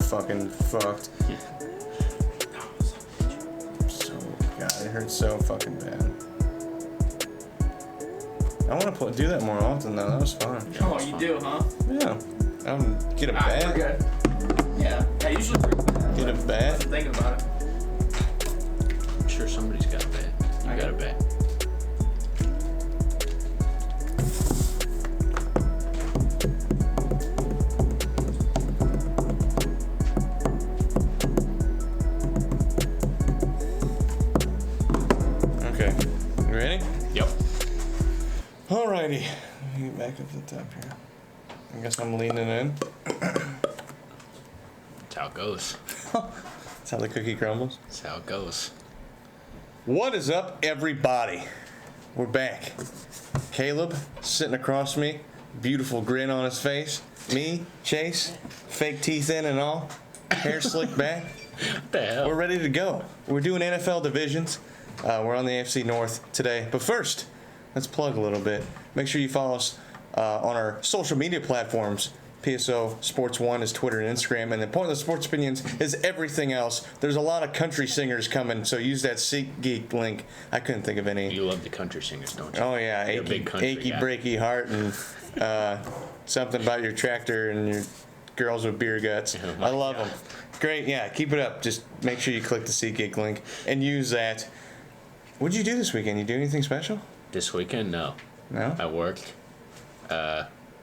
fucking fucked. God, it hurts so fucking bad. I want to do that more often though. That was fun. Oh, you do, huh? Yeah. Get a We're bat. good. Yeah. I usually Get a bat. I'm thinking about it. I'm sure somebody's got a bat. You got a bat. Okay. You ready? Yep. Alrighty. Let me get back up to the top here. I guess I'm leaning in. That's how it goes. That's how the cookie crumbles. That's how it goes. What is up, everybody? We're back. Caleb sitting across from me, beautiful grin on his face. Me, Chase, fake teeth in and all, hair slicked back. What the hell? We're ready to go. We're doing NFL divisions. We're on the AFC North today. But first, let's plug a little bit. Make sure you follow us on our social media platforms. PSO Sports 1 is Twitter and Instagram, and then Pointless Sports Opinions is everything else. There's a lot of country singers coming, so use that SeatGeek link. I couldn't think of any. You love the country singers, don't you? Oh yeah, You're a big country achy guy. breaky heart, and something about your tractor and your girls with beer guts. Oh my I love God. them. Great, yeah, keep it up. Just make sure you click the SeatGeek link and use that. What'd you do this weekend? You do anything special? This weekend, no. No? I worked.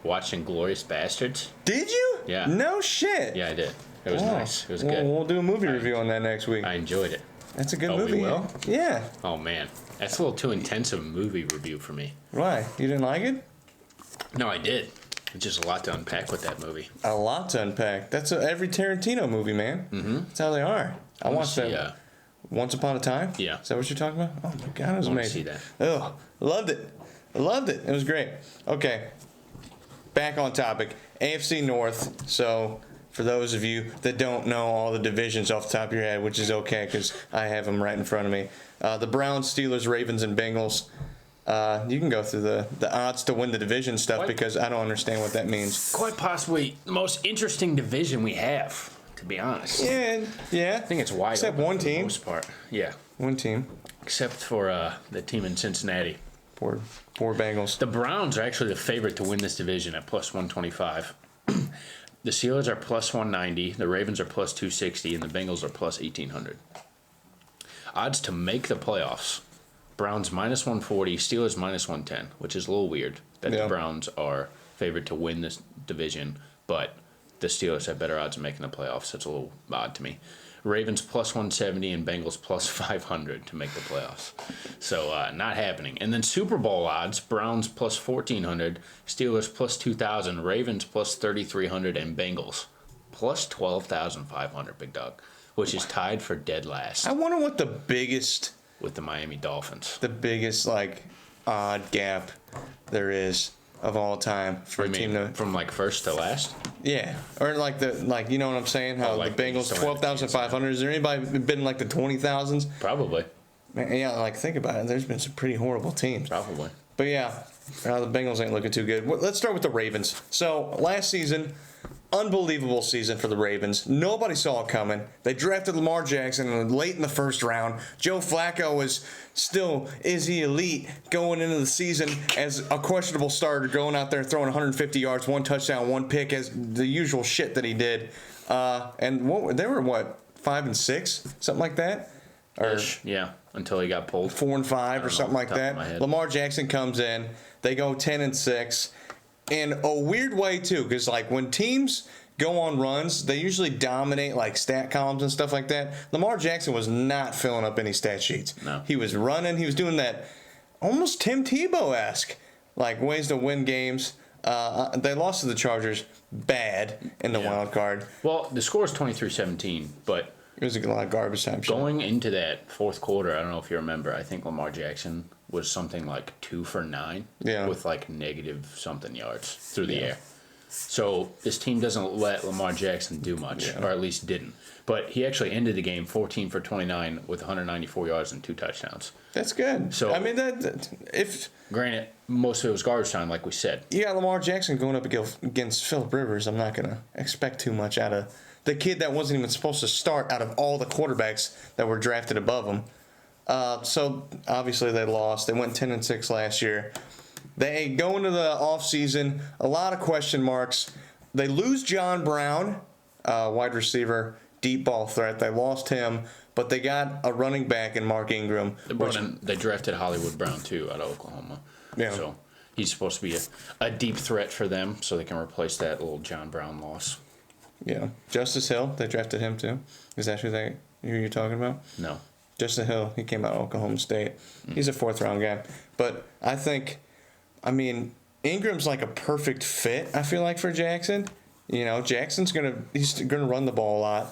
Watching Glorious Bastards. Did you? Yeah. No shit. Yeah, I did. It was Oh. nice. It was Well, good. we'll do a movie review on that next week. I enjoyed it. That's a good Oh, we movie. will? Yeah. Oh man, that's a little too intense of a movie review for me. Why? You didn't like it? No, I did. It's just a lot to unpack with that movie. A lot to unpack. That's every Tarantino movie, man. Mm-hmm. That's how they are. I watched that. Once Upon a Time? Yeah. Is that what you're talking about? Oh my God, it was I wanna amazing. see that. Oh, loved it. I loved it. It was great. Okay. Back on topic. AFC North. So, for those of you that don't know all the divisions off the top of your head, which is okay because I have them right in front of me. The Browns, Steelers, Ravens, and Bengals. You can go through the odds to win the division stuff What? because I don't understand what that means. Quite possibly the most interesting division we have, to be honest. Yeah. I think it's wide Except open one for the team. most part. Yeah. One team. Except for the team in Cincinnati. Poor Bengals. The Browns are actually the favorite to win this division at plus 125. The Steelers are plus 190, the Ravens are plus 260, and the Bengals are plus 1800. Odds to make the playoffs: Browns minus 140, Steelers minus 110, which is a little weird that Yeah. the Browns are favored to win this division, but the Steelers have better odds of making the playoffs. That's a little odd to me. Ravens plus 170 and Bengals plus 500 to make the playoffs. So not happening. And then Super Bowl odds: Browns plus 1,400, Steelers plus 2,000, Ravens plus 3,300, and Bengals plus 12,500, big dog, which is tied for dead last I wonder what the biggest with the Miami Dolphins. like odd gap there is of all time for a I team mean, to from like first to last? yeah, or like you know what I'm saying? How like the Bengals so 12,500. Is there anybody been like the 20,000s? Probably. Yeah, like think about it. There's been some pretty horrible teams. Probably. But yeah, the Bengals ain't looking too good. Let's start with the Ravens. So last season, unbelievable season for the Ravens. Nobody saw it coming. They drafted Lamar Jackson late in the first round. Joe Flacco is he elite going into the season as a questionable starter, going out there throwing 150 yards, 1 touchdown, 1 pick, as the usual shit that he did. And they were 5 and 6, something like that. Or Yeah, until he got pulled. 4 and 5 or know something off like the top of my that. head. Lamar Jackson comes in. They go 10 and 6. In a weird way too, because like when teams go on runs, they usually dominate like stat columns and stuff like that. Lamar Jackson was not filling up any stat sheets. No. He was running. He was doing that almost Tim Tebow-esque like ways to win games. They lost to the Chargers bad in the wild card. Well, the score is 23-17, but It was a lot of garbage time shit. going into that fourth quarter, I don't know if you remember, I think Lamar Jackson was something like 2 for 9 with like negative something yards through the air. So this team doesn't let Lamar Jackson do much, or at least didn't. But he actually ended the game 14 for 29 with 194 yards and 2 touchdowns. That's good. So I mean, if granted, most of it was garbage time, like we said. you got Lamar Jackson going up against Phillip Rivers, I'm not gonna expect too much out of the kid that wasn't even supposed to start out of all the quarterbacks that were drafted above him. So obviously they lost. They went 10-6 last year. They go into the offseason, a lot of question marks. They lose John Brown, wide receiver, deep ball threat. They lost him, but they got a running back in Mark Ingram. They drafted Hollywood Brown, too, out of Oklahoma. Yeah. So he's supposed to be a deep threat for them so they can replace that little John Brown loss. Yeah. Justice Hill, they drafted him, too. Is that who you're talking about? No. Justice Hill, he came out of Oklahoma State. He's a fourth-round guy. But I think, Ingram's like a perfect fit, I feel like, for Jackson. Jackson's he's gonna run the ball a lot.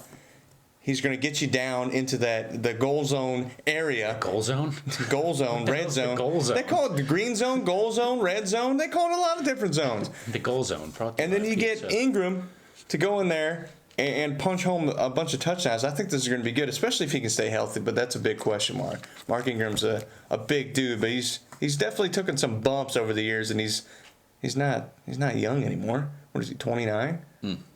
He's gonna get you down into the goal zone area. Goal zone? Goal zone, red zone. Goal zone. They call it the green zone, goal zone, red zone. They call it a lot of different zones. The goal zone. And then you get Ingram to go in there and punch home a bunch of touchdowns. I think this is going to be good, especially if he can stay healthy, but that's a big question mark. Mark Ingram's a big dude, but he's definitely taken some bumps over the years, and he's not young anymore. What is he, 29?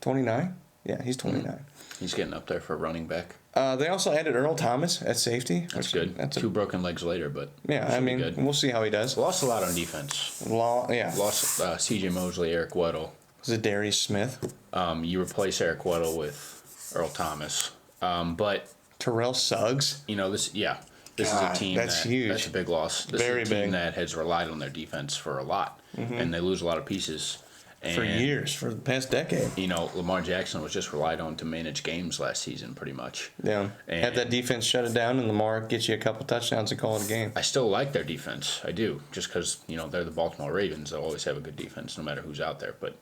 29? Yeah, he's 29. He's getting up there for a running back. They also added Earl Thomas at safety. That's good. Two broken legs later, but yeah, we'll see how he does. Lost a lot on defense. Lost C.J. Mosley, Eric Weddle. Was it Darius Smith? You replace Eric Weddle with Earl Thomas. But Terrell Suggs. This is a team that's huge. That's a big loss. This Very is a team big. that has relied on their defense for a lot, and they lose a lot of pieces. And, For years, for the past decade. Lamar Jackson was just relied on to manage games last season, pretty much. Yeah. And have that defense shut it down, and Lamar gets you a couple touchdowns and call it a game. I still like their defense. I do, just because they're the Baltimore Ravens. They'll always have a good defense, no matter who's out there. But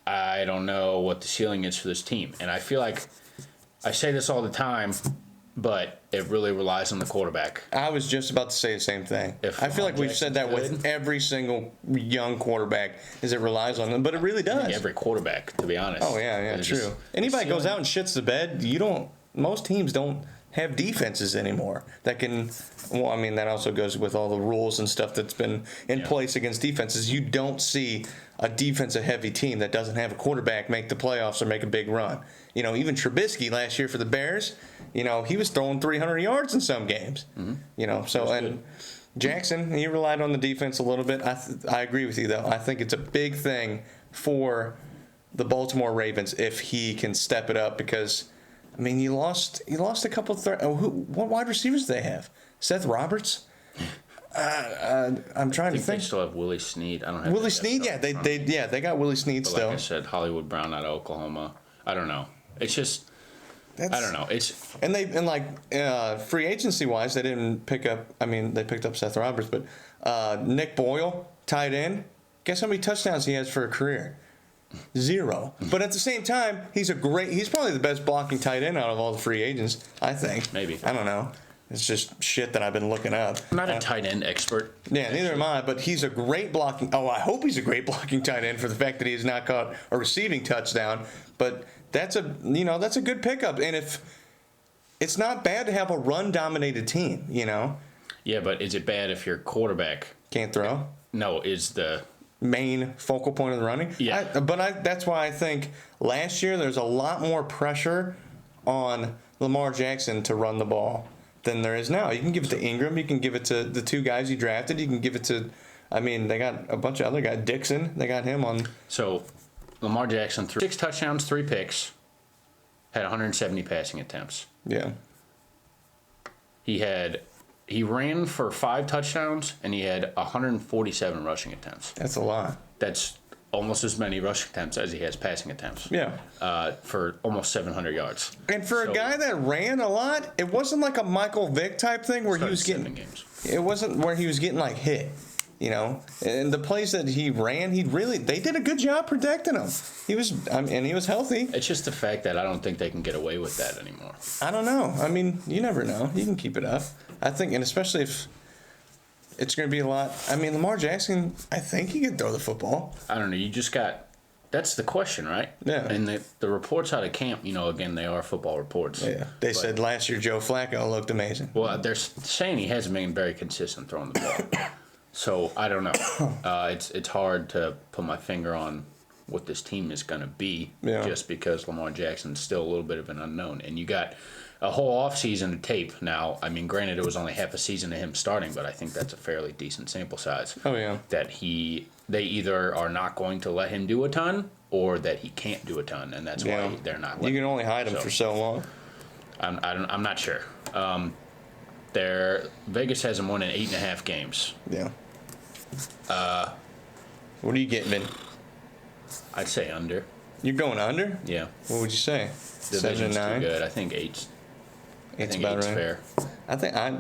I don't know what the ceiling is for this team, and I feel like I say this all the time, but it really relies on the quarterback. I was just about to say the same thing. I feel like we've said that with every single young quarterback, is it relies on them, but it really does. Every quarterback, to be honest. Oh yeah, true. Anybody goes out and shits the bed, most teams don't have defenses anymore that can. Well, that also goes with all the rules and stuff that's been in place against defenses. You don't see a defensive-heavy team that doesn't have a quarterback make the playoffs or make a big run. Even Trubisky last year for the Bears, he was throwing 300 yards in some games. And Jackson, he relied on the defense a little bit. I agree with you, though. I think it's a big thing for the Baltimore Ravens if he can step it up because, you lost a couple of what wide receivers do they have? Seth Roberts? I'm trying to think. They still have Willie Snead. I don't have Willie Snead. Yeah, they got Willie Snead but still. Like I said, Hollywood Brown out of Oklahoma. I don't know. It's just I don't know. It's free agency wise, they didn't pick up. They picked up Seth Roberts, but Nick Boyle, tight end. Guess how many touchdowns he has for a career? 0. But at the same time, he's probably the best blocking tight end out of all the free agents. I think. Maybe. I don't know. It's just shit that I've been looking up. I'm not a tight end expert. Yeah, neither am I, but he's a great blocking. Oh, I hope he's a great blocking tight end for the fact that he has not caught a receiving touchdown. But that's a good pickup. And if it's not bad to have a run-dominated team, Yeah, but is it bad if your quarterback can't throw? No, is the main focal point of the running. Yeah. That's why I think last year there's a lot more pressure on Lamar Jackson to run the ball than there is now. You can give it to Ingram. You can give it to the two guys you drafted. You can give it to, they got a bunch of other guys. Dixon, they got him on. So, Lamar Jackson threw 6 touchdowns, 3 picks, had 170 passing attempts. Yeah. He ran for 5 touchdowns, and he had 147 rushing attempts. That's a lot. That's almost as many rushing attempts as he has passing attempts. Yeah. For almost 700 yards. And for a guy that ran a lot, it wasn't like a Michael Vick type thing where he was getting 7 games. It wasn't where he was getting hit. And the plays that he ran, they did a good job protecting him. He was healthy. It's just the fact that I don't think they can get away with that anymore. I don't know. You never know. You can keep it up. I think, and especially if it's going to be a lot. Lamar Jackson, I think he can throw the football. I don't know. That's the question, right? Yeah. And the reports out of camp, again, they are football reports. Yeah. They said last year Joe Flacco looked amazing. Well, they're saying he hasn't been very consistent throwing the ball. So I don't know. It's hard to put my finger on what this team is going to be, Yeah. just because Lamar Jackson's still a little bit of an unknown. And you got a whole offseason to tape now. I mean, granted, it was only half a season of him starting, but I think that's a fairly decent sample size. Oh, yeah. That they either are not going to let him do a ton, or that he can't do a ton, and that's why they're not. You can only hide him for so long. I'm not sure. Vegas has him won in 8.5 games. Yeah. What are you getting, Vin? I'd say under. You're going under? Yeah. What would you say? Division's 7-9? too good. I think eight's. It's I think about eight's right. fair.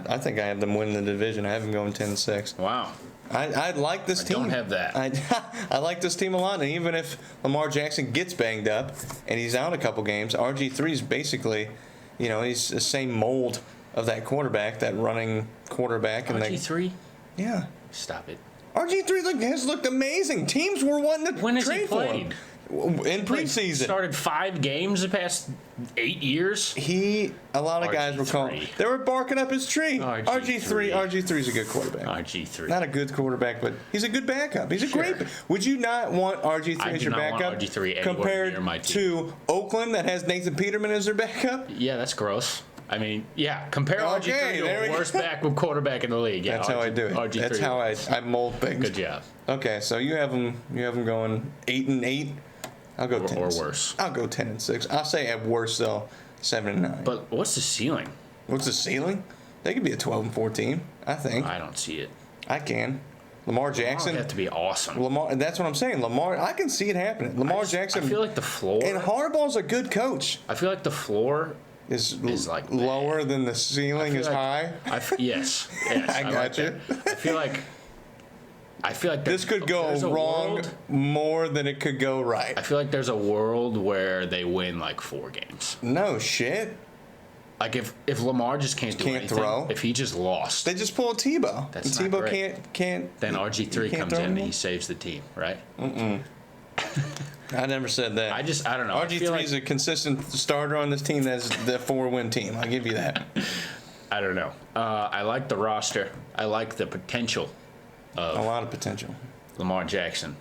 I think I have them winning the division. I have them going 10-6. Wow. I like this team. Don't have that. I like this team a lot, and even if Lamar Jackson gets banged up and he's out a couple games, RG3 is basically, he's the same mold of that quarterback, that running quarterback. And RG3? Yeah. Stop it. RG3 has looked amazing. Teams were wanting to When has trade he for him. played? In preseason. Started 5 games the past 8 years. A lot of guys were calling. They were barking up his tree. RG3's a good quarterback. RG3. Not a good quarterback, but he's a good backup. He's a great. Would you not want RG3 I as do your not want backup RG3 anywhere compared near my team. to Oakland that has Nathan Peterman as their backup? Yeah, that's gross. I mean, yeah, compare Okay, RG3 there we to go. the worst quarterback in the league. Yeah, That's how I do it. RG3 That's how I mold things. Good job. Okay, so you have them going 8-8. I'll go 10 or worse. I'll go 10-6. I'll say at worst though 7-9. But what's the ceiling? What's the ceiling? They could be a 12-14. I think I don't see it. I can. Lamar Jackson. It have to be awesome. Lamar. That's what I'm saying. Lamar. I can see it happening. Lamar Jackson. I feel like the floor. And Harbaugh's a good coach. I feel like the floor Is like lower than the ceiling is high. Yes. I got like you. that. I feel like This could go there's a wrong world- more than it could go right. I feel like there's a world where they win like 4 games. No shit. Like if Lamar just can't do Can't anything, throw. if he just lost, They just pull a Tebow. That's and not Tebow great. can't. then he RG3 can't comes throw in and anymore? he saves the team, right? I never said that. I don't know. I feel RG3 like- is a consistent starter on this team. That's the 4-win team. I'll give you that. I don't know. I like the roster. I like the potential A lot of potential. Lamar Jackson.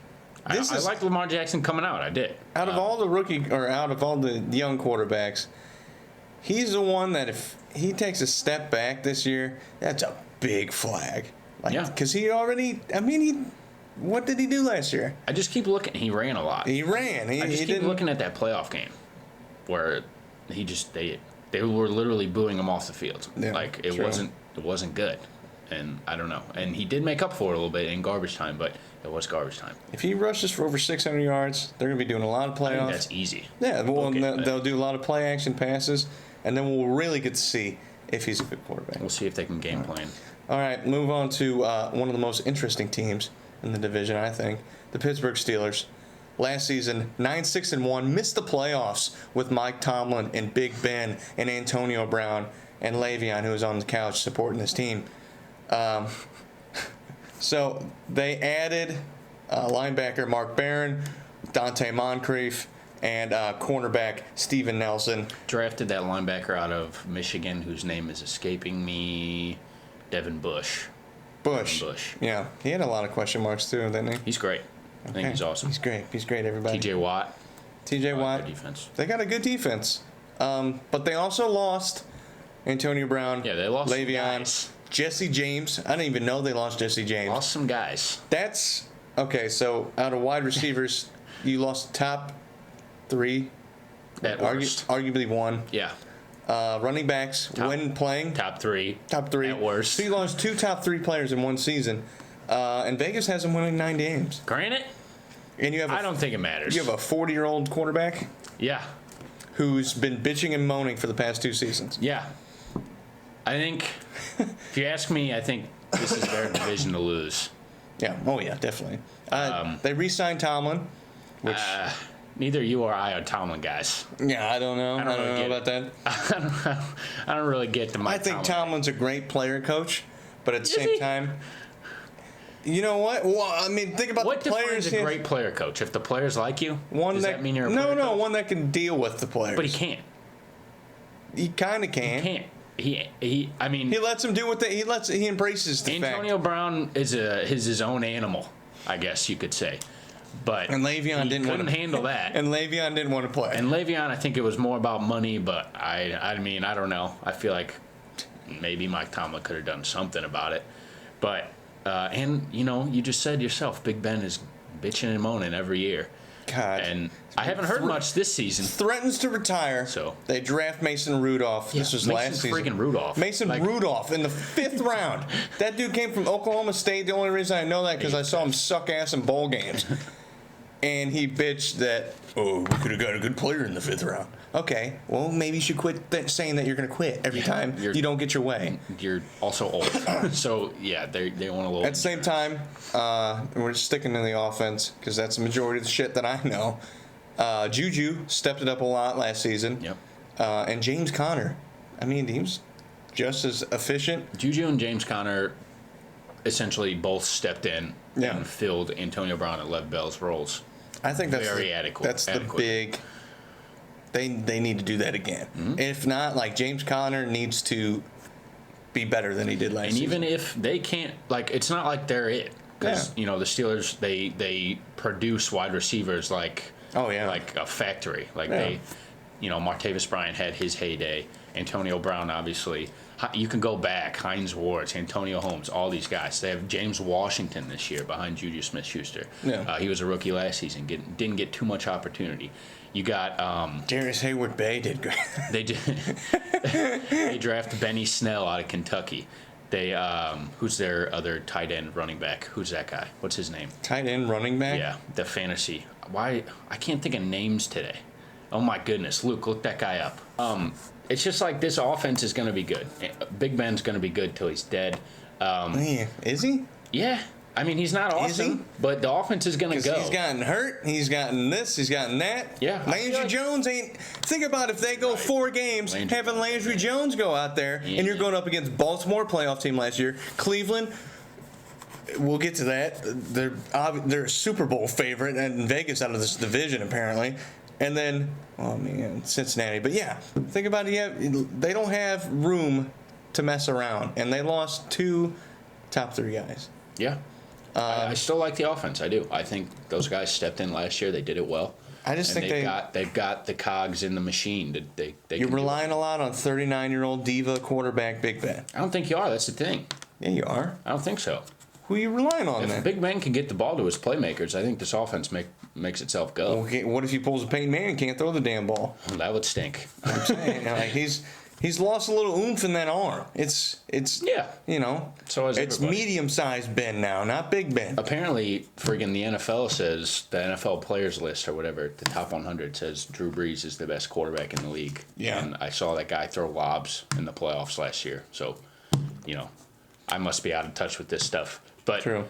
I This is- like Lamar Jackson coming out. I did. Out of all the young quarterbacks, he's the one that if he takes a step back this year, that's a big flag. Yeah. Because what did he do last year? I just keep looking. He ran a lot. He ran. I just keep looking at that playoff game where they were literally booing him off the field. Yeah, like it true. wasn't good. And I don't know. And he did make up for it a little bit in garbage time, but it was garbage time. If he rushes for over 600 yards, they're going to be doing a lot of I think playoffs. that's easy. Yeah, well, Okay, they'll do a lot of play action passes, and then we'll really get to see if he's a good quarterback. We'll see if they can game plan. All right, move on to one of the most interesting teams in the division, I think, the Pittsburgh Steelers. Last season, 9-6-1, missed the playoffs with Mike Tomlin and Big Ben and Antonio Brown and Le'Veon, who was on the couch supporting this team. So they added linebacker Mark Barron, Dante Moncrief, and cornerback Steven Nelson. Drafted that linebacker out of Michigan whose name is escaping me. Devin Bush. Bush. Yeah, he had a lot of question marks too, didn't he? He's great. I think he's awesome. He's great. He's great, everybody. TJ Watt. TJ I like Watt. their defense. They got a good defense. But they also lost Antonio Brown. Yeah, they lost some Le'Veon. guys. Jesse James. I didn't even know they lost Jesse James. Lost some guys. That's okay. So out of wide receivers, you lost the top 3. At worst. Arguably 1. Yeah. Running backs when playing. Top 3. Top 3. At worst. So you lost 2 top 3 players in one season. And Vegas has them winning 9 games. Granted, And you have I don't think it matters. you have a 40-year-old quarterback Yeah. who's been bitching and moaning for the past 2 seasons. Yeah. I think, if you ask me, I think this is their division to lose. Yeah. Oh yeah, definitely. They re-signed Tomlin, which Neither you or I are Tomlin guys. yeah, I don't know. I don't really know get about that. I don't really get the Mike I think Tomlin. Tomlin's a great player coach, but at the Is same he? time, you know what? Well, I mean, think about What the players. defines a great player coach? If the players like you, one does that mean you're a player coach? one that can deal with the players. But he can't. He kind of can. He can't. I mean, He lets him do what he embraces the Antonio Brown is his own animal, I guess you could say. but And Le'Veon he didn't want couldn't to handle that. And Le'Veon didn't want to play. And Le'Veon, I think it was more about money, but I mean, I don't know. I feel like maybe Mike Tomlin could have done something about it. But, and, you just said yourself, Big Ben is bitching and moaning every year. God. And I haven't heard much this season. Threatens to retire. So they draft Mason Rudolph. Yeah, This was Mason last season. freaking Rudolph. Mason Rudolph in the 5th round. That dude came from Oklahoma State. The only reason I know that because I saw him suck ass in bowl games. And he bitched that, we could have got a good player in the 5th round. Okay, well, maybe you should quit saying that you're going to quit every time you don't get your way. You're also old. So, yeah, they want a little. At the same time, we're just sticking to the offense because that's the majority of the shit that I know. Juju stepped it up a lot last season. Yep. And James Conner. I mean, he was just as efficient. Juju and James Conner essentially both stepped in and filled Antonio Brown and Lev Bell's roles. I think that's very adequate. That's the big. They need to do that again. Mm-hmm. If not, like James Conner needs to be better than he did last season. And even if they can't, it's not like they're it. Because, the Steelers, they produce wide receivers like a factory. They, Martavis Bryant had his heyday. Antonio Brown, obviously. You can go back. Hines Ward, Antonio Holmes, all these guys. They have James Washington this year behind Juju Smith-Schuster. Yeah. He was a rookie last season. Didn't get too much opportunity. You got Darius Hayward-Bay did great. They draft Benny Snell out of Kentucky. They who's their other tight end running back? Who's that guy? What's his name? Tight end running back? Yeah, the fantasy. Why I can't think of names today. Oh my goodness, Luke, look that guy up. It's just like this offense is going to be good. Big Ben's going to be good till he's dead. Is he? Yeah. I mean, he's not awesome, but the offense is going to go. He's gotten hurt. He's gotten this. He's gotten that. Yeah. Landry Jones ain't. Think about if they go 4 games, having Landry Jones go out there, and you're going up against Baltimore playoff team last year, Cleveland. We'll get to that. They're a Super Bowl favorite in Vegas out of this division apparently, and then Cincinnati. But yeah, think about it. They don't have room to mess around, and they lost 2 top 3 guys. Yeah. I still like the offense. I do. I think those guys stepped in last year. They did it well. I just think they've got the cogs in the machine. You're relying a lot on 39-year-old diva quarterback Big Ben. I don't think you are. That's the thing. Yeah, you are. I don't think so. Who are you relying on then? If Big Ben can get the ball to his playmakers, I think this offense makes itself go. Okay, what if he pulls a Peyton Manning and can't throw the damn ball? Well, that would stink. I'm saying he's lost a little oomph in that arm. It's yeah. So is it's everybody. Medium-sized Ben now, not Big Ben. Apparently, friggin' the NFL says, the NFL players list or whatever, the top 100 says Drew Brees is the best quarterback in the league. Yeah. And I saw that guy throw lobs in the playoffs last year. So, I must be out of touch with this stuff. But True.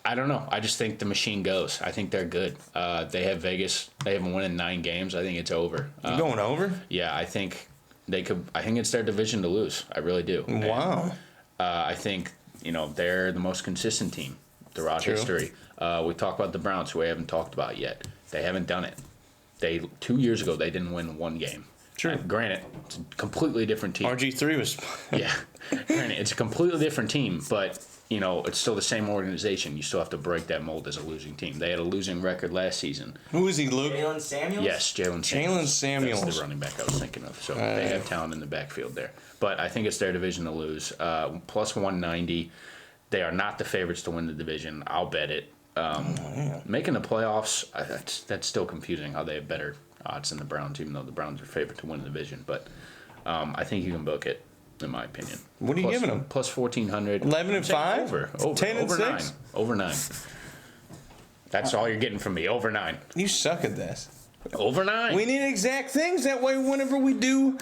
I don't know. I just think the machine goes. I think they're good. They have Vegas. They haven't won in 9 games. I think it's over. Going over? Yeah, I think they could. I think it's their division to lose. I really do. Wow. And, I think they're the most consistent team throughout history. We talk about the Browns, who we haven't talked about yet. They haven't done it. 2 years ago they didn't win 1 game. True. Granted, it's a completely different team. RG3 was. Yeah. Granted, it's a completely different team, but it's still the same organization. You still have to break that mold as a losing team. They had a losing record last season. Who is he, Luke? Jalen Samuels? Yes, Jalen Samuels. Jalen Samuels. That's the running back I was thinking of. So they have talent in the backfield there. But I think it's their division to lose. Plus 190. They are not the favorites to win the division. I'll bet it. Making the playoffs, that's still confusing how they have better odds than the Browns, even though the Browns are favored to win the division. But I think you can book it, in my opinion. What are you giving them? Plus 1,400. 11-5? Over 10 and over 6? 9. Over 9. That's all you're getting from me. Over 9. You suck at this. Over 9. We need exact things. That way, whenever we do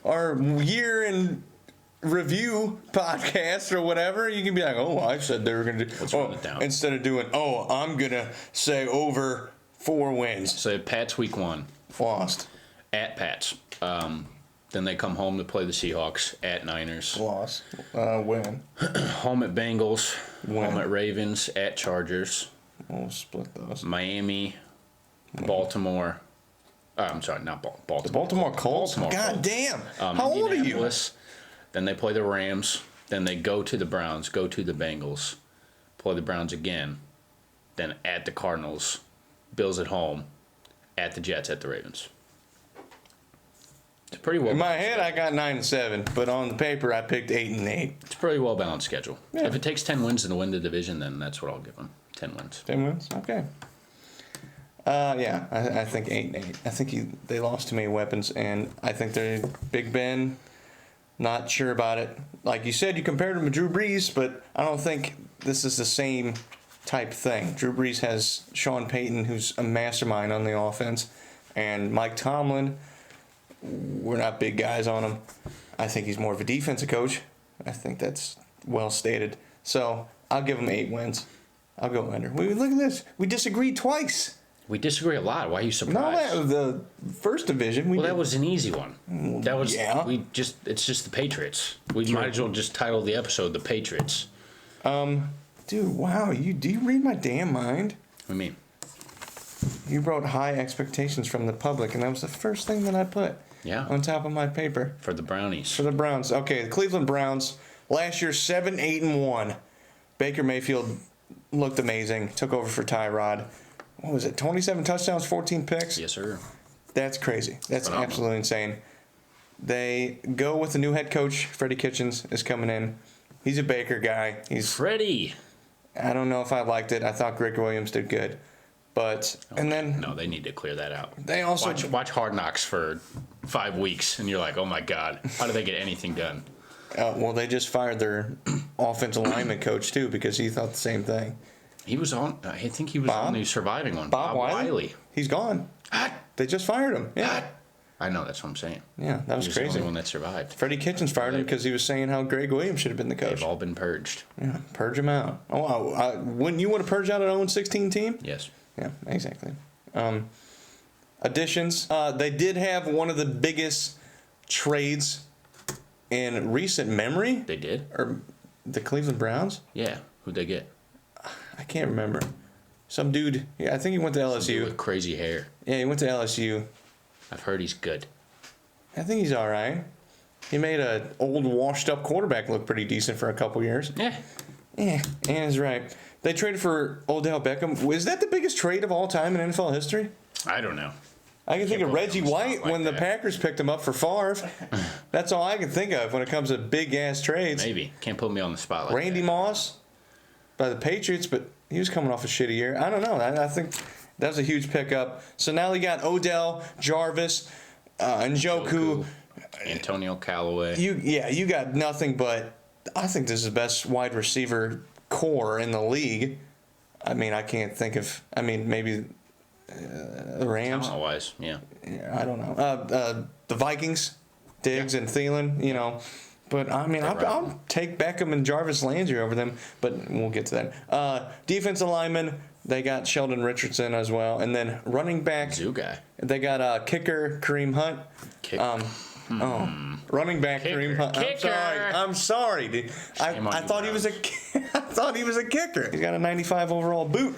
our year in review podcast or whatever, you can be like, I said they were going to do. Let's run it down. Instead of doing, I'm going to say over 4 wins. So Pats week 1. Lost. At Pats. Then they come home to play the Seahawks. At Niners. Lost. Win. Home at Bengals. Win. Home at Ravens. At Chargers. We'll split those. Miami. Baltimore. I'm sorry, not Baltimore. The Baltimore Colts? God Colts. damn. How old are you? Indianapolis. Then they play the Rams. Then they go to the Browns. Go to the Bengals. Play the Browns again. then at the Cardinals, Bills at home, at the Jets, at the Ravens. It's pretty well. In my head, I got 9-7, but on the paper, I picked 8-8. It's a pretty well balanced schedule. Yeah. If it takes 10 wins to win the division, then that's what I'll give them. 10 wins. 10 wins? Okay. Yeah, I think 8-8. I think they lost too many weapons, and I think they're Big Ben. Not sure about it. Like you said, you compared him to Drew Brees, but I don't think this is the same type thing. Drew Brees has Sean Payton, who's a mastermind on the offense, and Mike Tomlin. We're not big guys on him. I think he's more of a defensive coach. I think that's well stated. So I'll give him 8 wins. I'll go under. Look at this. We disagreed twice. We disagree a lot. Why are you No, surprised? the first division. That was an easy one. That was yeah. It's just the Patriots. We might as well just title the episode "The Patriots." Dude, wow. Do you read my damn mind? I mean, You wrote high expectations from the public, and that was the first thing that I put yeah, on top of my paper. for the Brownies. For the Browns. Okay, the Cleveland Browns. Last year, 7-8-1. Baker Mayfield looked amazing. Took over for Tyrod. What was it? 27 touchdowns, 14 picks? Yes, sir. That's crazy. That's Phenomenal. absolutely insane. They go with the new head coach. Freddie Kitchens is coming in. He's a Baker guy. Freddie. I don't know if I liked it. I thought Greg Williams did good. But, and then No, they need to clear that out. they also... Watch Hard Knocks for 5 weeks, and you're like, oh my God, how do they get anything done? well, they just fired their offensive lineman coach, too, because he thought the same thing. He was on. I think he was Bob? on the surviving one. Bob Wiley? He's gone. They just fired him. Yeah. I know. That's what I'm saying. Yeah, that was He was the crazy. only one that survived. Freddie Kitchens fired him because he was saying how Greg Williams should have been the coach. They've all been purged. Yeah, purge him out. Oh, wouldn't you want to purge out an 0-16 team? Yes. Yeah, exactly. Additions. They did have one of the biggest trades in recent memory. They did? Or the Cleveland Browns? Yeah. Who'd they get? I can't remember. Some dude. Yeah, I think he went to Some dude LSU. with crazy hair. Yeah, he went to LSU. I've heard he's good. I think he's all right. He made an old, washed-up quarterback look pretty decent for a couple years. Yeah. Yeah, he's right. They traded for Odell Beckham. Is that the biggest trade of all time in NFL history? I don't know. I can think of put me Reggie on the spot White like when the that. Packers picked him up for Favre. That's all I can think of when it comes to big-ass trades. Maybe. Can't put me on the spot like Randy that. Moss by the Patriots, but he was coming off a shitty year. I don't know. I think that was a huge pickup. So now they got Odell, Jarvis, Njoku. Antonio Callaway. You got nothing but. I think this is the best wide receiver core in the league. I mean, I can't think of. I mean, maybe the Rams. Talent-wise, yeah. Yeah, I don't know. The Vikings, Diggs and Thielen, you know. But, I mean, I'll take Beckham and Jarvis Landry over them, but we'll get to that. Defensive lineman, they got Sheldon Richardson as well. And then running back, Zoo guy. they got kicker Kareem Hunt. Running back Kareem Hunt. I'm sorry, dude. I thought he was I thought he was a kicker. He's got a 95 overall boot.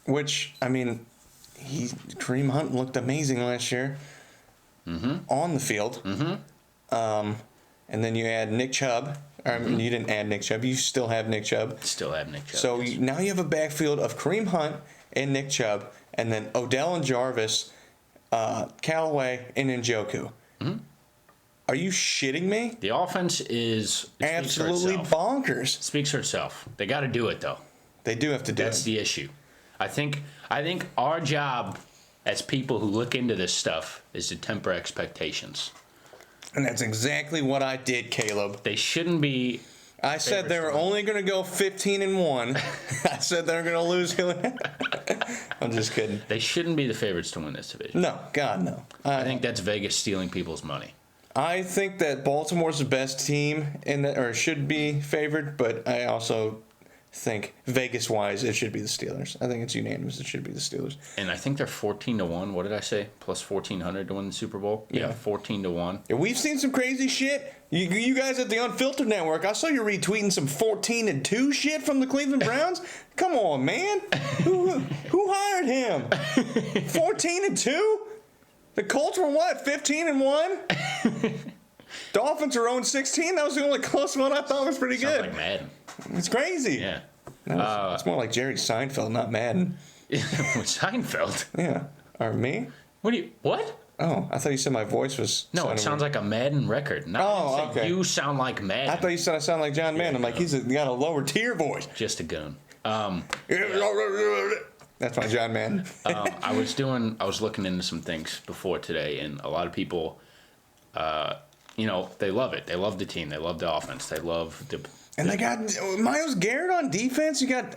Which, I mean, Kareem Hunt looked amazing last year on the field. And then you add Nick Chubb. I mean, you didn't add Nick Chubb. You still have Nick Chubb. Still have Nick Chubb. So now you have a backfield of Kareem Hunt and Nick Chubb, and then Odell and Jarvis, Callaway and Njoku. Are you shitting me? The offense is Absolutely bonkers. Speaks for itself. They got to do it though. They do have to do That's it. the issue. I think our job as people who look into this stuff is to temper expectations. And that's exactly what I did, Caleb. They shouldn't be. I said they were only going to go 15-1. I said they were going to lose. I'm just kidding. They shouldn't be the favorites to win this division. No, God, no. I think that's Vegas stealing people's money. I think that Baltimore's the best team or should be favored, but I also think Vegas-wise it should be the Steelers. I think it's unanimous. It should be the Steelers. And I think they're 14-1. What did I say? Plus 1,400 to win the Super Bowl. Yeah. 14-1. Yeah, we've seen some crazy shit. You guys at the Unfiltered Network, I saw you retweeting some 14-2 shit from the Cleveland Browns. Come on, man. Who hired him? 14-2? The Colts were what? 15-1? Dolphins are 0-16. That was the only close one I thought was pretty Sounds good. like Madden. It's crazy. Yeah. It's more like Jerry Seinfeld, not Madden. Seinfeld? Yeah. Or me? What? Oh, I thought you said my voice was. No, it sounds like a Madden record. No, Oh, okay. You sound like Madden. I thought you said I sound like John Madden. I'm like, he's got a lower tier voice. Just a goon. That's my John Madden. I was looking into some things before today, and a lot of people, they love it. They love the team. They love the offense. They love the. And they got Myles Garrett on defense. You got.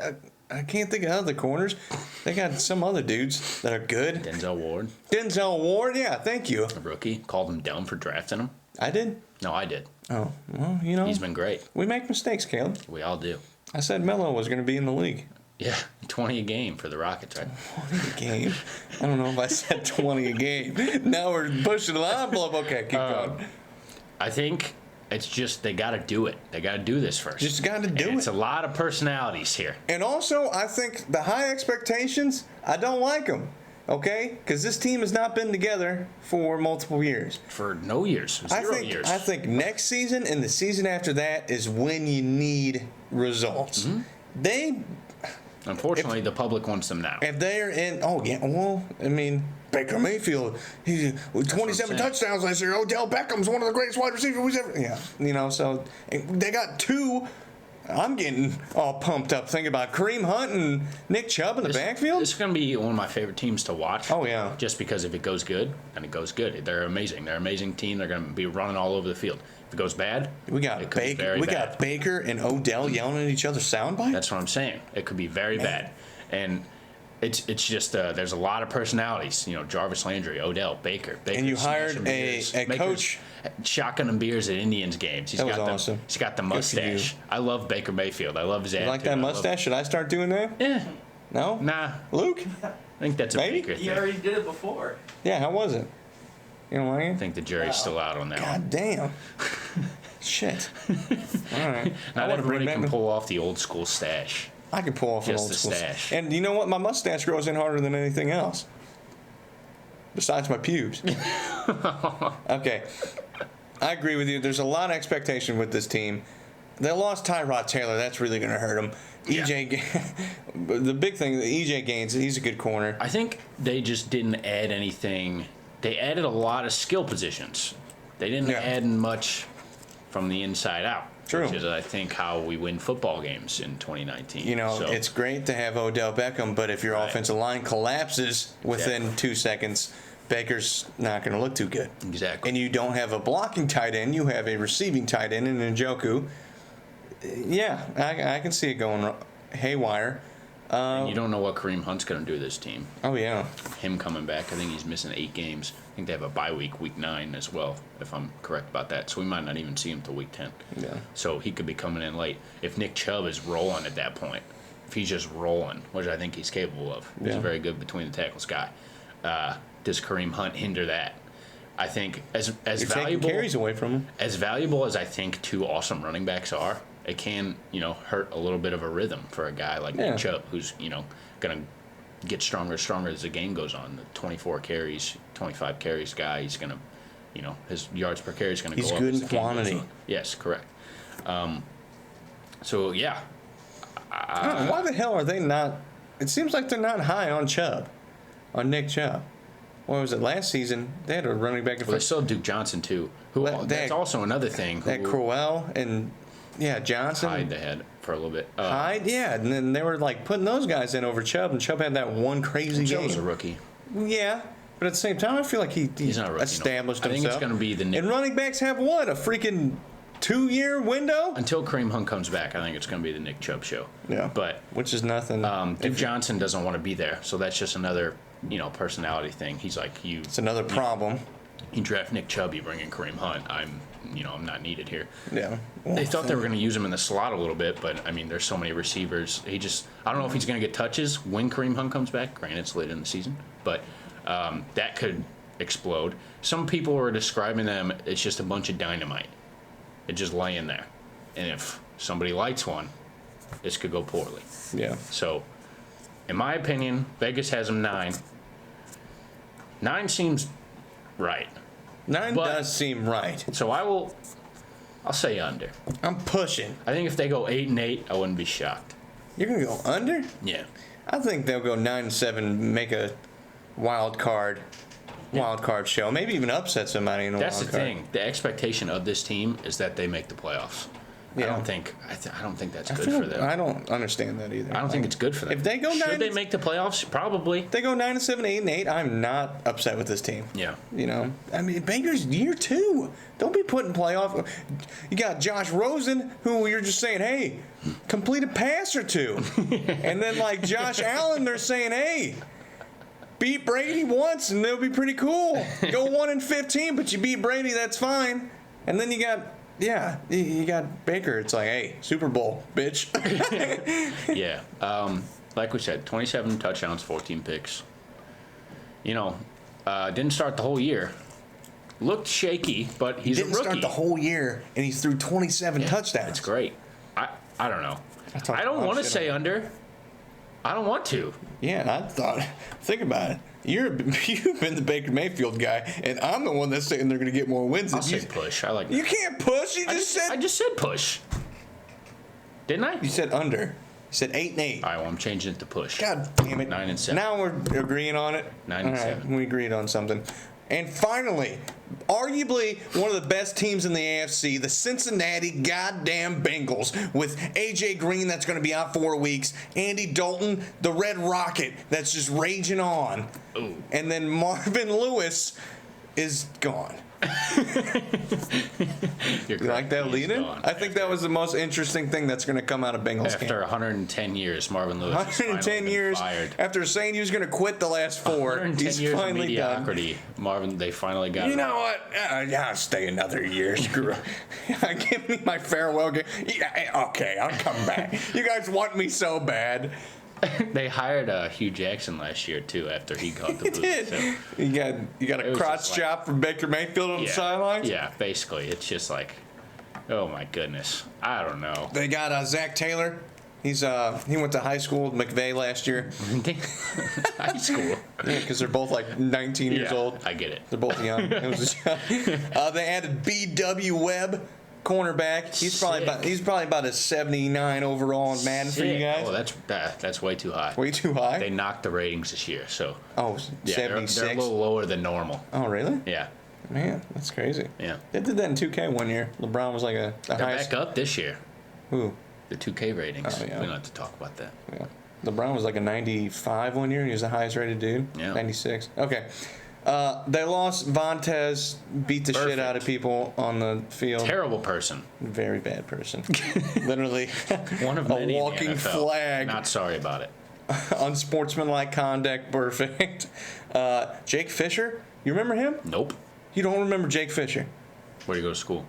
I can't think of other corners. They got some other dudes that are good. Denzel Ward, yeah, thank you. a rookie, called him dumb for drafting him. I did? No, I did. Oh, well, He's been great. we make mistakes, Caleb. We all do. I said Melo was going to be in the league. Yeah, 20 a game for the Rockets, right? 20 a game? I don't know if I said 20 a game. Now we're pushing the envelope. Okay, keep going. I think it's just they got to do it. They got to do this first. Just got to do it. It's a lot of personalities here. And also, I think the high expectations, I don't like them. Okay? Because this team has not been together for multiple years. For no years. Zero years. I think next season and the season after that is when you need results. Mm-hmm. Unfortunately, the public wants them now. If they're in, Baker Mayfield, he's with 27 touchdowns last year. Odell Beckham's one of the greatest wide receivers ever. Yeah, so they got two. I'm getting all pumped up thinking about Kareem Hunt and Nick Chubb in the backfield. This is going to be one of my favorite teams to watch. Oh, yeah. Just because if it goes good, then it goes good. They're amazing. They're an amazing team. They're going to be running all over the field. If it goes bad, we got Baker and Odell yelling at each other sound bites. That's what I'm saying. It could be very bad. And it's just there's a lot of personalities. Jarvis Landry, Odell, Baker. And you hired a coach. Shotgunning beers at Indians games. That was awesome. He's got the mustache. I love Baker Mayfield. I love his attitude. You like that mustache? Should I start doing that? Yeah. No? Nah. Luke? I think that's a Baker thing. He already did it before. Yeah, how was it? You don't like it? I think the jury's still out on that one. God damn. Shit. All right. Not everybody can pull off the old school stash. I can pull off an old school stash. And you know what? My mustache grows in harder than anything else. Besides my pubes. Okay. I agree with you. There's a lot of expectation with this team. They lost Tyrod Taylor. That's really going to hurt them. The big thing, EJ Gaines, he's a good corner. I think they just didn't add anything. They added a lot of skill positions. They didn't add much from the inside out. True. Which is, I think, how we win football games in 2019. It's great to have Odell Beckham, but if your offensive line collapses within 2 seconds, Baker's not going to look too good. Exactly. And you don't have a blocking tight end. You have a receiving tight end in Njoku. Yeah, I can see it going haywire. And you don't know what Kareem Hunt's going to do to this team. Oh, yeah. Him coming back, I think he's missing 8 games. I think they have a bye week 9 as well, if I'm correct about that. So we might not even see him till week 10. Yeah. So he could be coming in late. If Nick Chubb is rolling at that point, if he's just rolling, which I think he's capable of, he's a very good between the tackles guy. Does Kareem Hunt hinder that? I think as valuable carries away from him. As valuable as I think 2 awesome running backs are, it can hurt a little bit of a rhythm for a guy like Nick Chubb, who's gonna get stronger and stronger as the game goes on. The 24 carries, 25 carries guy, he's gonna, his yards per carry is gonna go up. He's good in quantity. Yes, correct. So yeah. Why the hell are they not? It seems like they're not high on Chubb, on Nick Chubb. What was it last season? They had a running back. Well, they still have Duke Johnson too. That's also another thing. That Crowell and Johnson. Hyde they had for a little bit. Hyde, and then they were like putting those guys in over Chubb, and Chubb had that one crazy game. Chubb's a rookie. Yeah, but at the same time, I feel like he's not a rookie, established himself. I think himself. it's going to be the Nick. And running backs have what, a freaking 2-year window? Until Kareem Hunt comes back, I think it's going to be the Nick Chubb show. Yeah, but which is nothing. Duke Johnson doesn't want to be there, so that's just another personality thing. He's like you. It's another problem. You draft Nick Chubb, you bring in Kareem Hunt. I'm not needed here. Yeah. They thought they were going to use him in the slot a little bit, but there's so many receivers. I don't know if he's going to get touches when Kareem Hunt comes back. Granted, it's late in the season, but that could explode. Some people are describing them as just a bunch of dynamite. It's just laying there, and if somebody lights one, this could go poorly. Yeah. So, in my opinion, Vegas has them 9. 9 seems right. 9 does seem right. So I'll say under. I'm pushing. I think if they go 8-8, I wouldn't be shocked. You're gonna go under? Yeah. I think they'll go 9-7, make a wild card show. Maybe even upset somebody in a That's wild the card. thing. The expectation of this team is that they make the playoffs. Yeah. I don't think that's good for them. I don't understand that either. I don't think it's good for them. If they go Should 9 they make the playoffs? Probably. If they go 9-7, 8-8, I'm not upset with this team. Yeah. You know, I mean, Baker's year 2. Don't be putting playoff. You got Josh Rosen, who you're just saying, hey, complete a pass or two, and then like Josh Allen, they're saying, hey, beat Brady once and they'll be pretty cool. Go 1-15, but you beat Brady, that's fine. And then you got Baker. It's like, hey, Super Bowl, bitch. Yeah. Like we said, 27 touchdowns, 14 picks. You know, didn't start the whole year. Looked shaky, but he's a rookie. Didn't start the whole year, and he threw 27 touchdowns. It's great. I don't know. I don't want to say under. I don't want to. Yeah, think about it. You've been the Baker Mayfield guy, and I'm the one that's saying they're going to get more wins. I'll say push. I like that. You can't push. I just said push. Didn't I? You said under. You said 8-8. All right, well, I'm changing it to push. God damn it. 9-7. Now we're agreeing on it. 9-7. All right, we agreed on something. And finally, arguably one of the best teams in the AFC, the Cincinnati goddamn Bengals, with A.J. Green that's going to be out 4 weeks, Andy Dalton, the Red Rocket that's just raging on, Ooh. and then Marvin Lewis is gone. You like that lead-in? I think that was the most interesting thing that's going to come out of Bengals After camp. 110 years, Marvin Lewis 110 years fired. after saying he was going to quit the last 4, 110 he's years of finally done. mediocrity. Marvin, they finally got You it. know what? I'll stay another year. Screw it. Give me my farewell game. Yeah, okay, I'll come back. You guys want me so bad. They hired Hugh Jackson last year too. After he got the He boot. did. So, You got It a was crotch just like- chop from Baker Mayfield on the sidelines? Yeah, basically, it's just like, oh my goodness, I don't know. They got Zach Taylor. He went to high school with McVay last year. High school. Yeah, because they're both like 19 years old. I get it. They're both young. They added B.W. Webb, cornerback. He's probably about a 79 overall in Madden for you guys. Oh, that's way too high. Way too high. They knocked the ratings this year, so Oh, yeah, 76. they're a little lower than normal. Oh, really? Yeah, Man, that's crazy. yeah. They did that in 2K one year. LeBron was like a They're highest. back up this year. Who? The 2K ratings. Oh, yeah. We don't have to talk about that. Yeah. LeBron was like a 95 one year. He was the highest rated dude. Yeah. 96. Okay. They lost. Vontez beat the shit out of people on the field. Terrible person. Very bad person. Literally One of a many in the walking NFL. flag. Not sorry about it. Unsportsmanlike conduct. Perfect. Jake Fisher. You remember him? Nope. You don't remember Jake Fisher? Where do you go to school?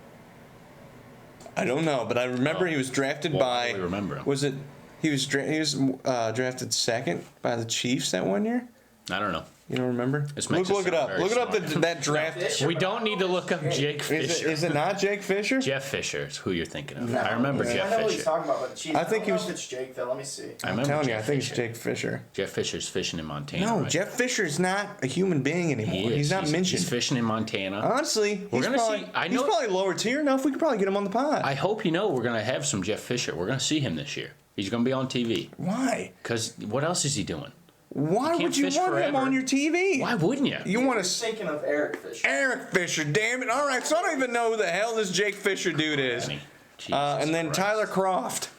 I don't know, but I remember he was drafted Well, by. we remember him. Was it? He was drafted second by the Chiefs that one year. I don't know. You don't remember? This makes Look it it up. sound Look it up. very That draft. Fisher? We don't need to look up Jake Fisher. Is it not Jake Fisher? Jeff Fisher is who you're thinking of. No, I remember I Jeff know what he's Fisher. talking about, but geez, I think don't he know was- if it's Jake though. Let me see. I I'm remember telling you, Jeff I think it's Fisher. Jake Fisher. Jeff Fisher's fishing in Montana. No, right? Jeff Fisher's not a human being anymore. He is. He's not mentioned. He's fishing in Montana. Honestly, We're he's gonna probably, see- I he's know- probably lower tier enough. We could probably get him on the pod. I hope you know we're gonna have some Jeff Fisher. We're gonna see him this year. He's gonna be on TV. Why? Cause what else is he doing? Why can't would you fish want him forever. on your TV? Why wouldn't you? You want You're to thinking of Eric Fisher. Eric Fisher? Damn it! All right, so I don't even know who the hell this Jake Fisher dude is. Jesus And then Christ. Tyler Croft.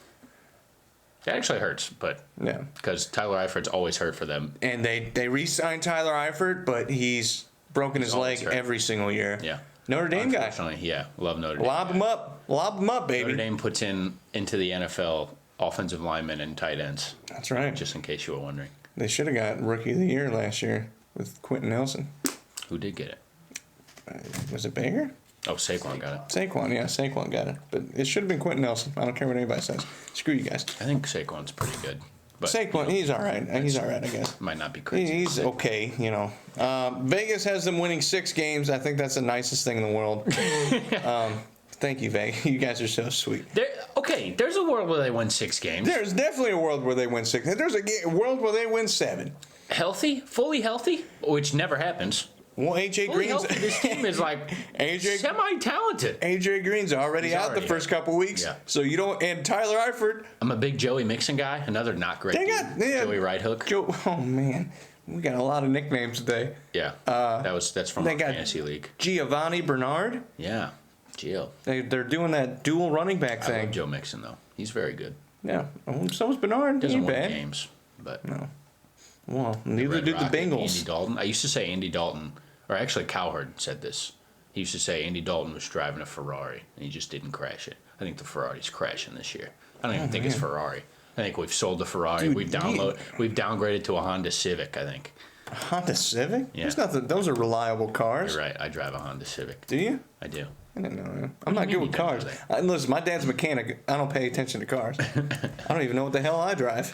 That actually hurts, but Yeah. because Tyler Eifert's always hurt for them. And they re-signed Tyler Eifert, but he's broken his leg always hurt. every single year. Yeah. Notre Dame guy. Unfortunately, yeah, love Notre Dame. Lob him up. Lob him up, baby. Notre Dame puts into the NFL offensive linemen and tight ends, That's right. just in case you were wondering. They should have got Rookie of the Year last year with Quentin Nelson. Who did get it? Was it Baker? Oh, Saquon got it. Saquon, yeah, Saquon got it. But it should have been Quentin Nelson. I don't care what anybody says. Screw you guys. I think Saquon's pretty good. But Saquon, he's all right. He's all right, I guess. might not be crazy. He's okay, you know. Vegas has them winning 6 games. I think that's the nicest thing in the world. Thank you, Vegas. You guys are so sweet. There's a world where they win 6 games. There's definitely a world where they win 6. There's a world where they win 7. Healthy, fully healthy, which never happens. Well, AJ Fully Green's healthy, this team is like AJ semi-talented. AJ Green's already He's out already the first out. couple weeks. Yeah. So you don't. And Tyler Eifert. I'm a big Joey Mixon guy. Another not great. They dude. got yeah, Joey Right Hook. Oh man, we got a lot of nicknames today. Yeah. That's from they our got fantasy league. Giovanni Bernard. Yeah. Gio. They're doing that dual running back I thing. love Joe Mixon though. He's very good. Yeah. So is Bernard. Doesn't Ain't win bad. games, but No. Well, neither Red do the Rocket, Bengals. Andy Dalton. I used to say Andy Dalton, or actually Cowherd said this. He used to say Andy Dalton was driving a Ferrari and he just didn't crash it. I think the Ferrari's crashing this year. I don't even think it's Ferrari. I think we've sold the Ferrari. Dude, We've downgraded to a Honda Civic. I think. Honda Civic? Yeah. There's nothing. Those are reliable cars. You're right. I drive a Honda Civic. Do you? I do. I didn't know that. do I'm you not mean good with you don't cars. know Listen, my dad's a mechanic. I don't pay attention to cars. I don't even know what the hell I drive.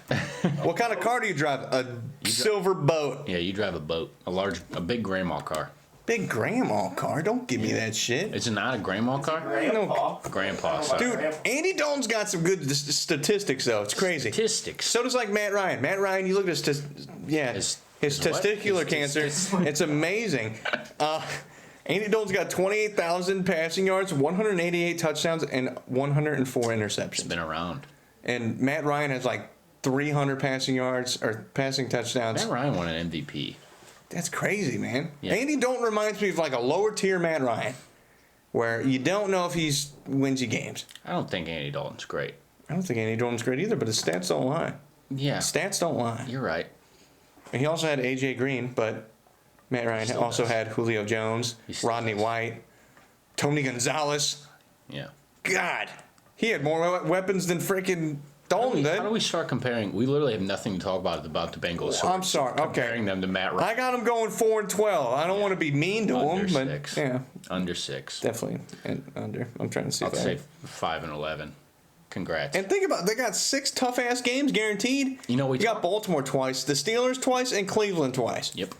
What kind of car do you drive? A silver boat. Yeah, you drive a boat, a big grandma car. Big grandma car. Don't give me that shit. Is it not a grandma car? Grandpa. Grandpa. Sorry. Dude, Andy Dalton's got some good statistics, though. It's crazy. Statistics. So does like Matt Ryan. Matt Ryan, you look at his His what? testicular His cancer. It's amazing. Andy Dalton's got 28,000 passing yards, 188 touchdowns, and 104 interceptions. Been around. And Matt Ryan has like 300 passing yards or passing touchdowns. Matt Ryan won an MVP. That's crazy, man. Yeah. Andy Dalton reminds me of like a lower tier Matt Ryan, where you don't know if he's wins you games. I don't think Andy Dalton's great. I don't think Andy Dalton's great either, but his stats don't lie. Yeah, Stats don't lie. you're right. And he also had AJ Green, but Matt Ryan Still also does. had Julio Jones, He still Rodney does. White, Tony Gonzalez. Yeah. God, he had more weapons than freaking Dalton did. How do we start comparing? We literally have nothing to talk about the Bengals. So I'm sorry. Okay. Comparing them to Matt Ryan. I got him going 4-12. I don't want to be mean to Under him, but 6. yeah, Under 6. definitely and under. I'm trying to see. I'll if I say 5-11. Congrats. And think about, they got 6 tough ass games guaranteed. You know, we got talk- Baltimore twice, the Steelers twice, and Cleveland twice. Yep.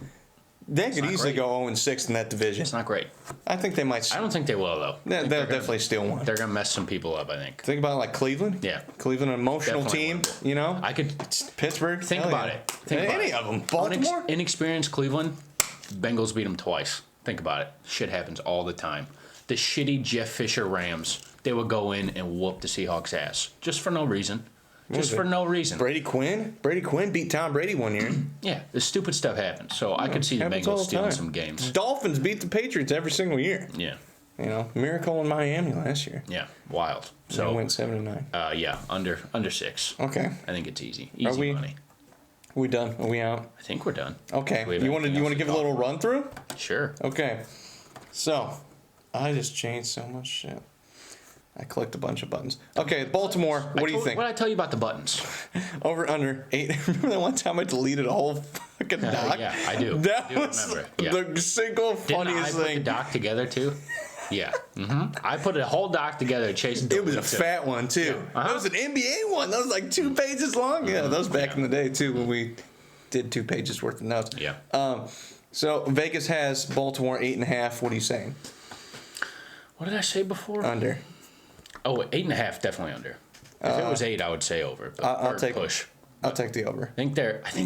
They could not easily great. go 0-6 in that division. It's not great. I think they might. I don't think they will though. They'll definitely steal one. They're gonna mess some people up. I think. Think about like Cleveland. Yeah. Cleveland, an emotional Definitely team. one. You know. I could Pittsburgh. think hell about yeah. it. Think about Any it. of them. Baltimore. Inexperienced Cleveland. Bengals beat them twice. Think about it. Shit happens all the time. The shitty Jeff Fisher Rams. They would go in and whoop the Seahawks' ass just for no reason. Just was for it? no reason. Brady Quinn. Brady Quinn beat Tom Brady one year. Yeah, the stupid stuff happens. So I could see the Happens all Bengals the stealing time. some games. Dolphins beat the Patriots every single year. Yeah, You know, miracle in Miami last year. yeah, wild. They So went 7-9. yeah, under 6. Okay, I think it's easy. Are Easy we- money. we done? Are we out? I think we're done. Okay. We have You want to anything else to give a talk little about? run through? Sure. Okay. So, I just changed so much shit. I clicked a bunch of buttons. Okay, Baltimore. What do you think? What did I tell you about the buttons? Over under 8. Remember that one time I deleted a whole fucking doc? Yeah, I do. That I do was remember. Yeah. the single Didn't I funniest put thing. the doc together too? Yeah. I put a whole doc together. Chasing. It was a fat one too. Uh-huh. That was an NBA one. That was like 2 pages long. Yeah, that was back in the day too when we did 2 pages worth of notes. Yeah. So Vegas has Baltimore 8.5. What are you saying? What did I say before? Under. Oh, 8.5, definitely under. If it was 8, I would say over. But, I'll or take push. I'll take the over. I think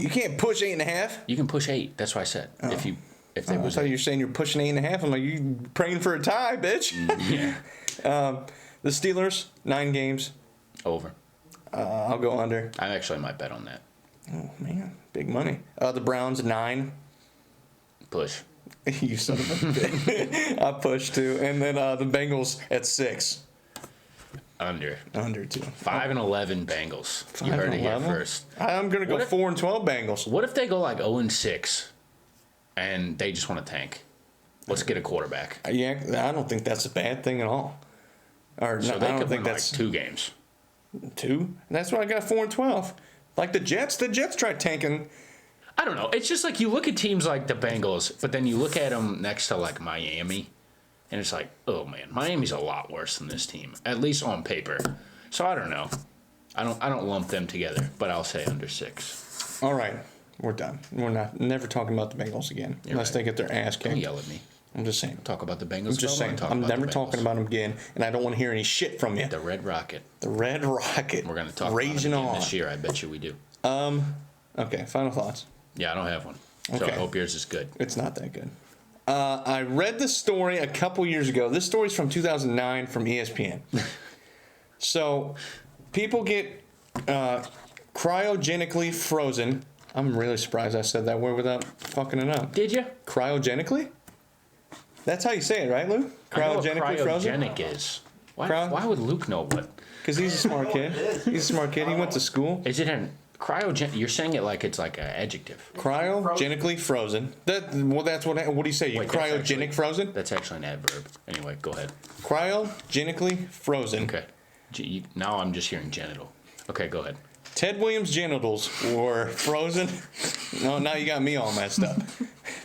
You can't push 8.5. you can push 8. That's what I said. If they I was thought you were saying you're pushing 8.5. I'm like, you praying for a tie, bitch. yeah The Steelers 9 games. over. I'll go under. I actually might bet on that. Oh man, big money. The Browns 9. Push. You son of a bitch. I pushed 2, and then the Bengals at 6. Under. Under 2. 5-11 Bengals. You heard it here 5-11? first. I'm gonna go What if- 4-12 Bengals. What if they go like 0-6 and they just want to tank? Let's get a quarterback. Yeah, I don't think that's a bad thing at all. Or So no, they I don't could think win that's like 2 games. 2. That's why I got 4-12. Like the Jets tried tanking. I don't know. It's just like you look at teams like the Bengals, but then you look at them next to like Miami, and it's like, oh man, Miami's a lot worse than this team, at least on paper. So I don't know. I don't lump them together, but I'll say under 6. All right, we're done. We're never talking about the Bengals again unless right. they get their ass Don't kicked. yell at me. I'm just saying. Talk about the Bengals. I'm just saying. I'm never talking about them again, and I don't want to hear any shit from you. the Red Rocket. The Red Rocket. We're gonna talk raging about it again on this year. I bet you we do. Okay, final thoughts. Yeah, I don't have one. So Okay. I hope yours is good. It's not that good. I read the story a couple years ago. This story's from 2009 from ESPN. So, people get cryogenically frozen. I'm really surprised I said that word without fucking it up. Did you? Cryogenically? That's how you say it, right, Luke? I know what Cryogenically frozen? cryogenic is. Why would Luke know what? Because he's a smart kid. He's a smart kid. He went to school. Is it an cryogen? You're saying it like it's like an adjective. Cryogenically frozen. That's what do you say? You Wait, that's cryogenically actually- frozen? That's actually an adverb. Anyway, go ahead. Cryogenically frozen. Okay. Now I'm just hearing genital. Okay, go ahead. Ted Williams' genitals were frozen. No, now you got me all messed up.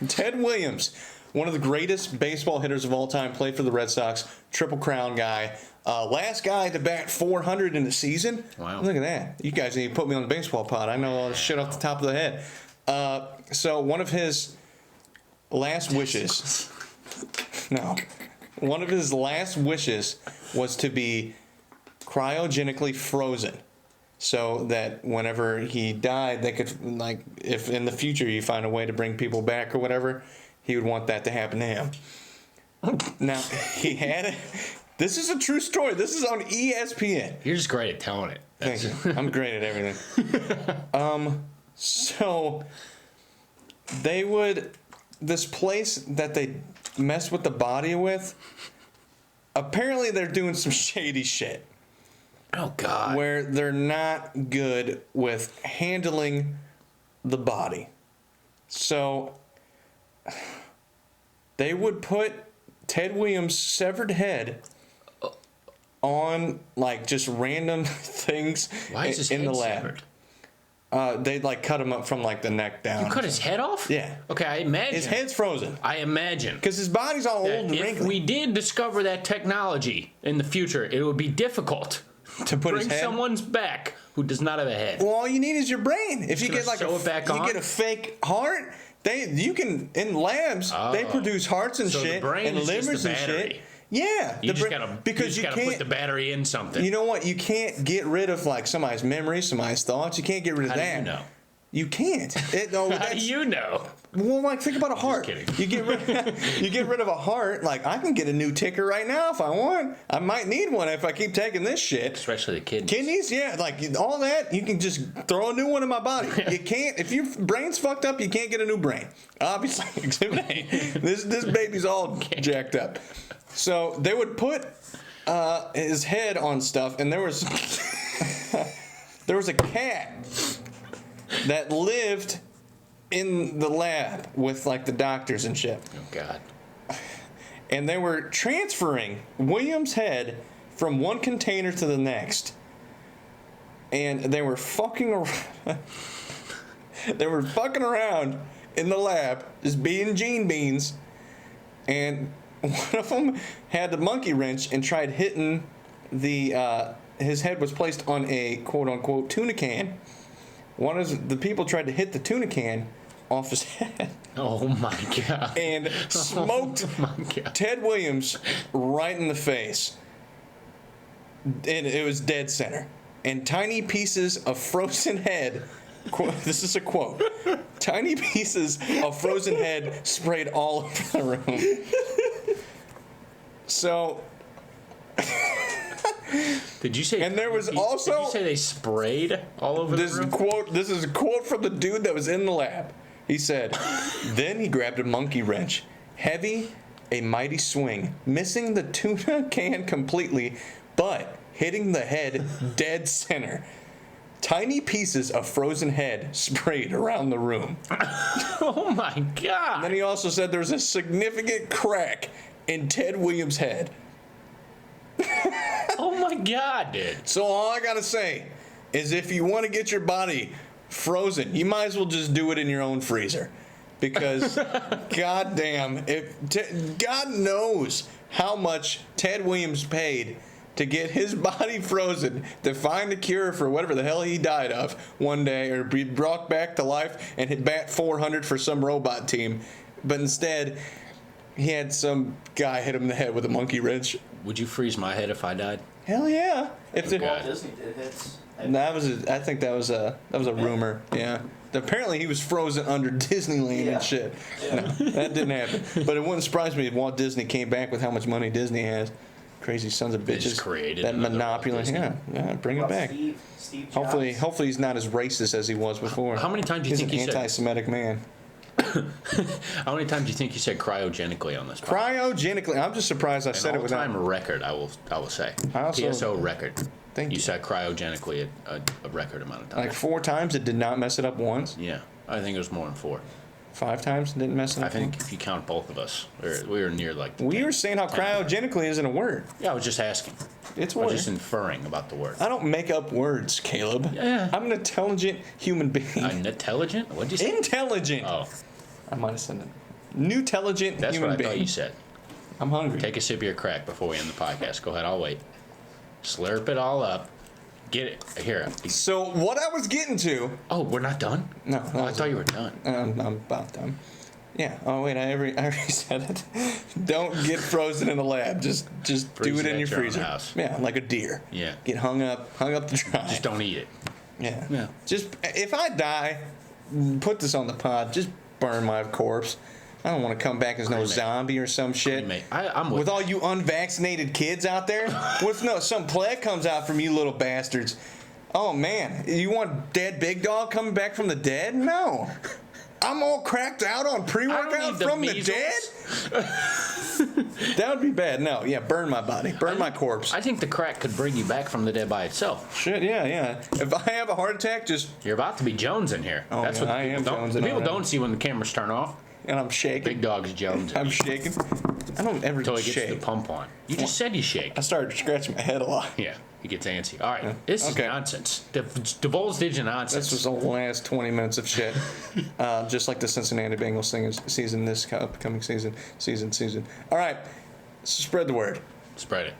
Ted Williams, one of the greatest baseball hitters of all time, played for the Red Sox, Triple Crown guy. Last guy to bat 400 in a season. Wow. Look at that. You guys need to put me on the baseball pod. I know all this shit off the top of the head. So one of his last wishes, one of his last wishes was to be cryogenically frozen. So that whenever he died, they could, like, if in the future you find a way to bring people back or whatever, he would want that to happen to him. Now, he had it. This is a true story. This is on ESPN. You're just great at telling it. Thank you. I'm great at everything. So they would, this place that they mess with the body with, apparently they're doing some shady shit. Oh, God. Where they're not good with handling the body. So they would put Ted Williams' severed head on, like, just random things Why is his in head the lab. severed? They'd, like, cut him up from, like, the neck down. You cut his head off? Yeah. Okay, I imagine. His head's frozen. I imagine. Because his body's all old and If wrinkly. we did discover that technology in the future, it would be difficult to put his bring head. someone's back who does not have a head. Well, all you need is your brain. If you gonna get like sew it back you on? get a fake heart, you can in labs they produce hearts and So the shit brain and is just livers the and battery. shit. Yeah, You just gotta can't put the battery in something. You know what? You can't get rid of like somebody's memories, somebody's thoughts. You can't get rid of How that. do you know? You can't. No, How that's, do you know? well, like think about a heart. kidding. You get rid of a heart. Like I can get a new ticker right now if I want. I might need one if I keep taking this shit. Especially the kidneys. Kidneys, yeah, like all that, you can just throw a new one in my body. You can't, if your brain's fucked up, you can't get a new brain. Obviously, Exhibit A. This baby's all jacked up. So they would put his head on stuff, and there was a cat that lived in the lab with like the doctors and shit. Oh, God. And they were transferring William's head from one container to the next. And they were fucking around. They were fucking around in the lab, just being gene beans. And one of them had the monkey wrench and tried hitting his head was placed on a quote unquote tuna can. One of the people tried to hit the tuna can off his head. Oh, my God. And smoked Oh, my God. Ted Williams right in the face. And it was dead center. And tiny pieces of frozen head, this is a quote, tiny pieces of frozen head sprayed all over the room. So... Did you say? And there was also... Did you say they sprayed all over This the room? This is a quote from the dude that was in the lab. He said, "Then he grabbed a monkey wrench, heavy, a mighty swing, missing the tuna can completely, but hitting the head dead center. Tiny pieces of frozen head sprayed around the room." Oh, my God. Then he also said there was a significant crack in Ted Williams' head. Oh, my God, dude. So all I gotta say is if you want to get your body frozen, you might as well just do it in your own freezer. Because, goddamn, God knows how much Ted Williams paid to get his body frozen, to find a cure for whatever the hell he died of one day, or be brought back to life and hit bat 400 for some robot team. But instead, he had some guy hit him in the head with a monkey wrench. Would you freeze my head if I died? Hell yeah! If Okay. Walt Disney did hits. I think that was a rumor. Yeah, Apparently, he was frozen under Disneyland Yeah. and shit. Yeah. No, that didn't happen. But it wouldn't surprise me if Walt Disney came back with how much money Disney has. Crazy sons of They bitches. just created that another monopoly. Walt Disney. Yeah, bring it Well, back. Steve Jobs. Hopefully he's not as racist as he was before. How many times do you He's think an you said? anti-Semitic man? How many times do you think you said cryogenically on this? Cryogenically, I'm just surprised I said it without. All-time record, I will say. I also- PSO record. Thank you. said cryogenically a record amount of times. Like 4 times, it did not mess it up once. Yeah, I think it was more than 4. 5 times, didn't mess it up. I think if you count both of us, we were near like. We 10. were saying how 10. cryogenically isn't a word. Yeah, I was just asking. It's a I was word. just inferring about the word. I don't make up words, Caleb. Yeah. I'm an intelligent human being. Intelligent? What'd you say? Intelligent. Oh, I might have said it. Newtelligent that's human what I being. thought you said. I'm hungry. Take a sip of your crack before we end the podcast. Go ahead, I'll wait. Slurp it all up. Get it. Here. So what I was getting to? Oh, we're not done? No, Oh, I thought you were done. I'm about done. Yeah. Oh wait, I already said it. Don't get frozen in the lab. Just Freeze do it it in at your your own freezer. house. Yeah, like a deer. Yeah. Get hung up to dry. Just don't eat it. Yeah. Yeah. Just if I die, put this on the pod. Just burn my corpse. I don't want to come back as no Cremate. zombie or some shit. Cremate. I'm with With all you unvaccinated kids out there, what if some plague comes out from you little bastards? Oh man, you want Dead Big Dog coming back from the dead? No. I'm all cracked out on pre-workout from the dead? That would be bad. No, yeah, burn my body. Burn my corpse. I think the crack could bring you back from the dead by itself. Shit, yeah. If I have a heart attack, You're about to be Jones in here. Oh, That's yeah, what I am people Jonesing don't, people on it. don't see when the cameras turn off. and I'm shaking. Big dog's Jones. I'm shaking. I don't ever Until he gets shake. the pump on. You just said you shake. I started scratching my head a lot. Yeah, he gets antsy. All right, this Okay. is nonsense. Divulge digit nonsense. This was the last 20 minutes of shit. Just like the Cincinnati Bengals season, this upcoming season. All right, spread the word. Spread it.